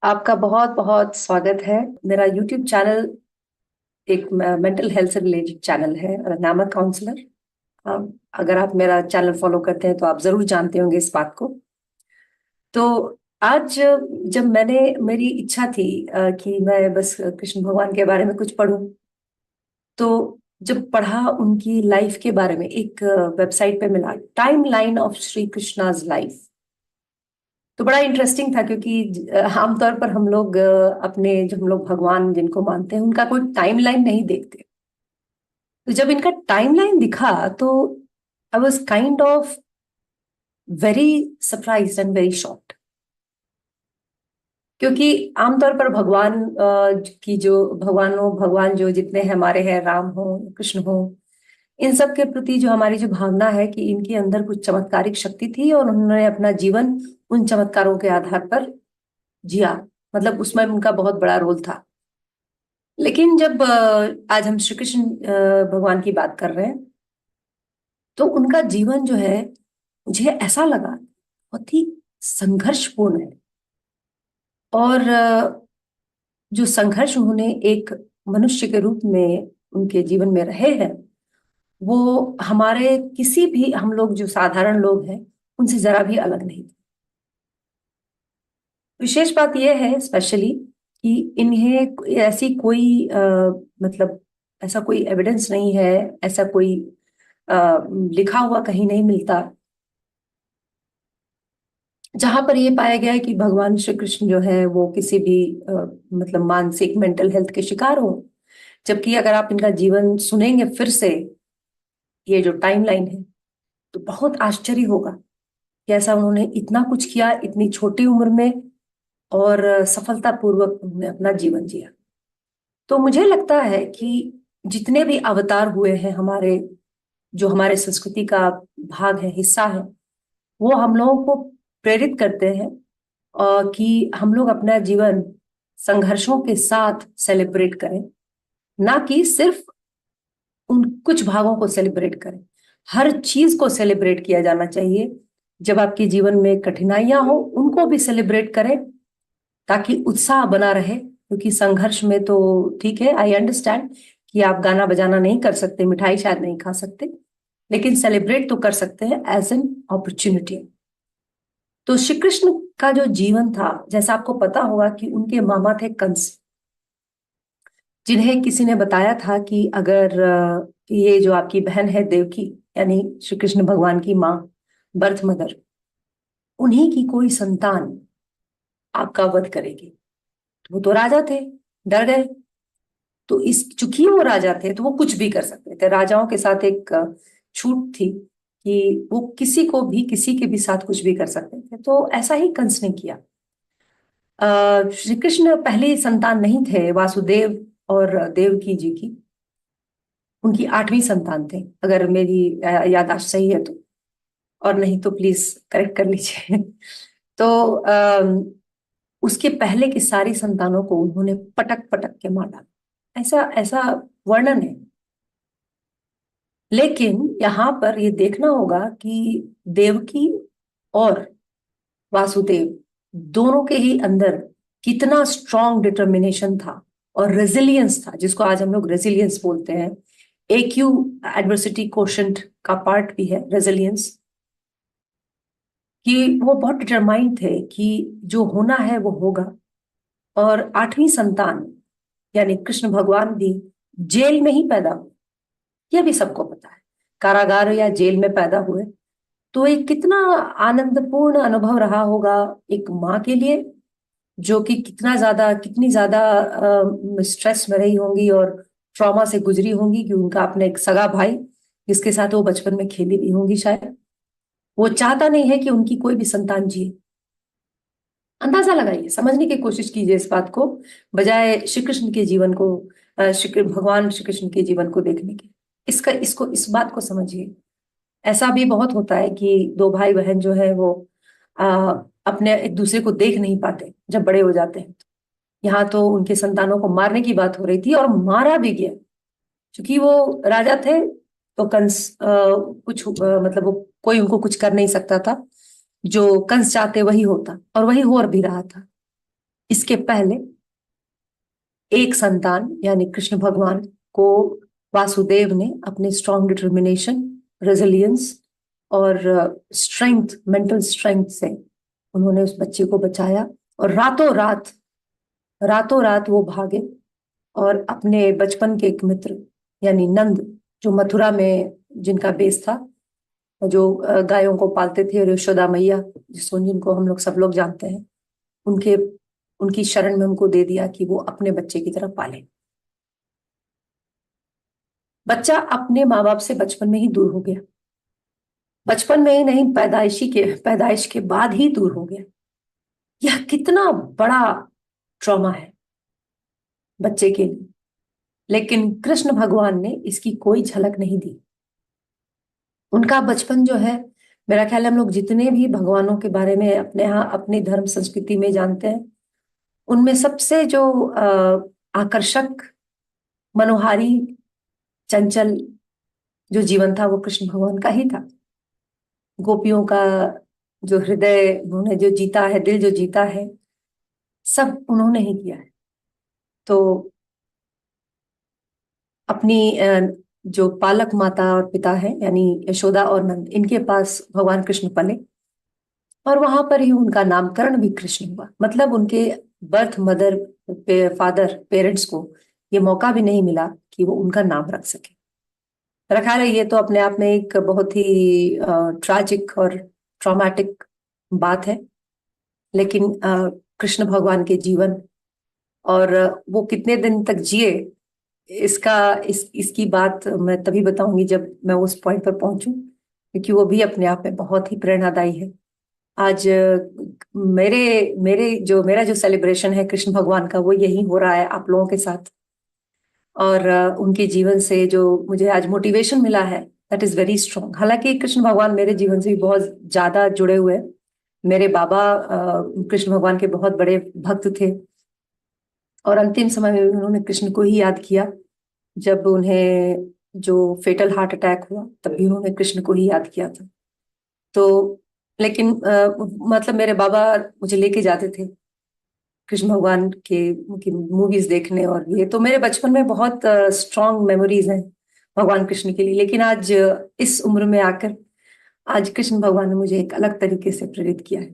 आपका बहुत बहुत स्वागत है। मेरा यूट्यूब चैनल एक मेंटल हेल्थ से रिलेटेड चैनल है, नामक काउंसलर। अगर आप मेरा चैनल फॉलो करते हैं तो आप जरूर जानते होंगे इस बात को। तो आज जब मेरी इच्छा थी कि मैं बस कृष्ण भगवान के बारे में कुछ पढूं, तो जब पढ़ा उनकी लाइफ के बारे में, एक वेबसाइट पे मिला time line of Shri Krishna's life. तो बड़ा इंटरेस्टिंग था, क्योंकि आमतौर पर हम लोग अपने जो हम लोग भगवान जिनको मानते हैं उनका कोई टाइमलाइन नहीं देखते। तो जब इनका टाइमलाइन दिखा तो I was kind of very surprise and very shocked. क्योंकि आमतौर पर भगवान की जो भगवान जो जितने हमारे हैं, राम हो, कृष्ण हो, इन सब के प्रति जो हमारी जो भावना है कि इनके अंदर कुछ चमत्कारिक शक्ति थी और उन्होंने अपना जीवन उन चमत्कारों के आधार पर जिया। मतलब उसमें उनका बहुत बड़ा रोल था। लेकिन जब आज हम श्री कृष्ण भगवान की बात कर रहे हैं, तो उनका जीवन जो है, मुझे ऐसा लगा बहुत ही संघर्षपूर्ण है। और जो संघर्ष उन्होंने एक मनुष्य के रूप में उनके जीवन में रहे हैं, वो हमारे किसी भी हम लोग जो साधारण लोग हैं उनसे जरा भी अलग नहीं थे। विशेष बात यह है स्पेशली कि इन्हें ऐसी कोई मतलब ऐसा कोई एविडेंस नहीं है, ऐसा कोई लिखा हुआ कहीं नहीं मिलता जहां पर ये पाया गया है कि भगवान श्री कृष्ण जो है वो किसी भी मतलब मानसिक मेंटल हेल्थ के शिकार हो। जबकि अगर आप इनका जीवन सुनेंगे फिर से, ये जो टाइमलाइन है, तो बहुत आश्चर्य होगा कि ऐसा उन्होंने इतना कुछ किया इतनी छोटी उम्र में, और सफलतापूर्वक उन्होंने अपना जीवन जिया। तो मुझे लगता है कि जितने भी अवतार हुए हैं हमारे, जो हमारे संस्कृति का भाग है, हिस्सा है, वो हम लोगों को प्रेरित करते हैं कि हम लोग अपना जीवन संघर्षों के साथ सेलिब्रेट करें, ना कि सिर्फ उन कुछ भागों को सेलिब्रेट करें। हर चीज को सेलिब्रेट किया जाना चाहिए। जब आपके जीवन में कठिनाइयां हो उनको भी सेलिब्रेट करें, ताकि उत्साह बना रहे। क्योंकि संघर्ष में तो ठीक है, आई अंडरस्टैंड कि आप गाना बजाना नहीं कर सकते, मिठाई शायद नहीं खा सकते, लेकिन सेलिब्रेट तो कर सकते हैं एज एन अपॉर्चुनिटी। तो श्री कृष्ण का जो जीवन था, जैसा आपको पता होगा कि उनके मामा थे कंस, जिन्हें किसी ने बताया था कि अगर ये जो आपकी बहन है देवकी, यानी श्री कृष्ण भगवान की माँ, बर्थ मदर, उन्हीं की कोई संतान आपका वध करेगी। तो वो तो राजा थे, डर गए। तो इस चूंकि वो राजा थे तो वो कुछ भी कर सकते थे। राजाओं के साथ एक छूट थी कि वो किसी को भी, किसी के भी साथ कुछ भी कर सकते थे। तो ऐसा ही कंस ने किया। श्री कृष्ण पहली संतान नहीं थे वासुदेव और देवकी जी की, उनकी आठवीं संतान थे, अगर मेरी याददाश्त सही है तो। और नहीं तो प्लीज करेक्ट कर लीजिए। तो उसके पहले की सारी संतानों को उन्होंने पटक पटक के मार डाला, ऐसा ऐसा वर्णन है। लेकिन यहाँ पर ये देखना होगा कि देवकी और वासुदेव दोनों के ही अंदर कितना स्ट्रॉन्ग डिटर्मिनेशन था और रेजिलियंस था, जिसको आज हम लोग रेजिलियंस बोलते हैं। AQ एडवर्सिटी कोशेंट का पार्ट भी है रेजिलियंस, कि वो बहुत डिटरमाइंड थे कि जो होना है वो होगा। और आठवीं संतान यानी कृष्ण भगवान भी जेल में ही पैदा हुए, यह भी सबको पता है। कारागार या जेल में पैदा हुए। तो एक कितना आनंदपूर्ण अनुभव रहा होगा एक माँ के लिए, जो कि कितनी ज्यादा स्ट्रेस में रही होंगी और ट्रॉमा से गुजरी होंगी कि उनका अपने एक सगा भाई, जिसके साथ वो बचपन में खेली भी होंगी शायद, वो चाहता नहीं है कि उनकी कोई भी संतान जिए। अंदाजा लगाइए, समझने की कोशिश कीजिए इस बात को, बजाय श्री कृष्ण के जीवन को, भगवान श्री कृष्ण के जीवन को देखने के। इसका इसको इस बात को समझिए। ऐसा भी बहुत होता है कि दो भाई बहन जो है वो अपने एक दूसरे को देख नहीं पाते जब बड़े हो जाते हैं। यहाँ तो उनके संतानों को मारने की बात हो रही थी और मारा भी गया। क्योंकि वो राजा थे तो कंस कुछ मतलब वो कोई उनको कुछ कर नहीं सकता था। जो कंस चाहते वही होता, और वही हो भी रहा था। इसके पहले एक संतान यानी कृष्ण भगवान को वासुदेव ने अपने स्ट्रॉन्ग डिटर्मिनेशन, रेजिलियंस और स्ट्रेंथ, मेंटल स्ट्रेंथ से उन्होंने उस बच्चे को बचाया। और रातों रात वो भागे और अपने बचपन के एक मित्र यानी नंद, जो मथुरा में जिनका बेस था, जो गायों को पालते थे, और यशोदा मैया जिनको हम लोग सब लोग जानते हैं, उनके उनकी शरण में उनको दे दिया कि वो अपने बच्चे की तरह पाले। बच्चा अपने माँ बाप से बचपन में ही दूर हो गया, बचपन में ही नहीं, पैदाइश के बाद ही दूर हो गया। यह कितना बड़ा ट्रॉमा है बच्चे के लिए। लेकिन कृष्ण भगवान ने इसकी कोई झलक नहीं दी। उनका बचपन जो है, मेरा ख्याल है हम लोग जितने भी भगवानों के बारे में अपने यहाँ अपनी धर्म संस्कृति में जानते हैं, उनमें सबसे जो आकर्षक, मनोहारी, चंचल जो जीवन था वो कृष्ण भगवान का ही था। गोपियों का जो हृदय उन्होंने जो जीता है, दिल जो जीता है, सब उन्होंने ही किया है। तो अपनी जो पालक माता और पिता है यानी यशोदा और नंद, इनके पास भगवान कृष्ण पले और वहां पर ही उनका नामकरण भी कृष्ण हुआ। मतलब उनके बर्थ मदर, फादर, पेरेंट्स को ये मौका भी नहीं मिला कि वो उनका नाम रख सके। मेरा ख्याल है ये तो अपने आप में एक बहुत ही ट्रैजिक और ट्रॉमेटिक बात है। लेकिन कृष्ण भगवान के जीवन और वो कितने दिन तक जिए, इसका इसकी बात मैं तभी बताऊंगी जब मैं उस पॉइंट पर पहुंचूं, क्योंकि वो भी अपने आप में बहुत ही प्रेरणादायी है। आज मेरा जो सेलिब्रेशन है कृष्ण भगवान का, वो यही हो रहा है आप लोगों के साथ। और उनके जीवन से जो मुझे आज मोटिवेशन मिला है, दैट इज वेरी स्ट्रॉन्ग। हालांकि कृष्ण भगवान मेरे जीवन से भी बहुत ज्यादा जुड़े हुए हैं। मेरे बाबा कृष्ण भगवान के बहुत बड़े भक्त थे और अंतिम समय में उन्होंने कृष्ण को ही याद किया। जब उन्हें जो फेटल हार्ट अटैक हुआ, तब भी उन्होंने कृष्ण को ही याद किया था। तो लेकिन मतलब मेरे बाबा मुझे लेके जाते थे कृष्ण भगवान के उनकी मूवीज देखने, और ये तो मेरे बचपन में बहुत स्ट्रॉन्ग मेमोरीज हैं भगवान कृष्ण के लिए। लेकिन आज इस उम्र में आकर आज कृष्ण भगवान ने मुझे एक अलग तरीके से प्रेरित किया है।